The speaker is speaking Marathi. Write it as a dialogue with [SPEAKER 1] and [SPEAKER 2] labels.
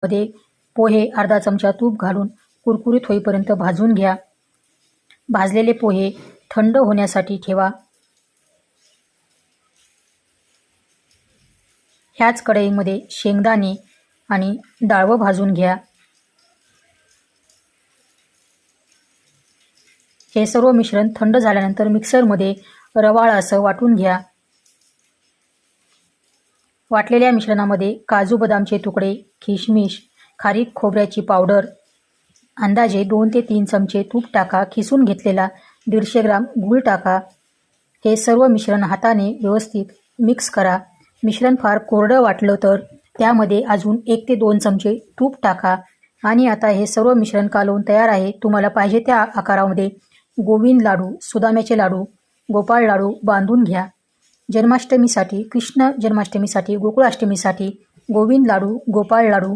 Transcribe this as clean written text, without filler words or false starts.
[SPEAKER 1] मध्ये पोहे अर्धा चमचा तूप घालून कुरकुरीत होईपर्यंत भाजून घ्या. भाजलेले पोहे थंड होण्यासाठी ठेवा. ह्याच कढईमध्ये शेंगदाणे आणि डाळवं भाजून घ्या. हे सर्व मिश्रण थंड झाल्यानंतर मिक्सरमध्ये रवाळ असं वाटून घ्या. वाटलेल्या मिश्रणामध्ये काजू बदामचे तुकडे, किशमिश, खारीक खोबऱ्याची पावडर, अंदाजे 2 ते 3 चमचे तूप टाका. खिसून घेतलेला 150 ग्राम गूळ टाका. हे सर्व मिश्रण हाताने व्यवस्थित मिक्स करा. मिश्रण फार कोरडं वाटलं तर त्यामध्ये अजून 1 ते 2 चमचे तूप टाका. आणि आता हे सर्व मिश्रण कालवून तयार आहे. तुम्हाला पाहिजे त्या आकारामध्ये गोविंद लाडू, सुदाम्याचे लाडू, गोपाळ लाडू बांधून घ्या. जन्माष्टमीसाठी, कृष्ण जन्माष्टमीसाठी, गोकुळाष्टमीसाठी गोविंद लाडू, गोपाळ लाडू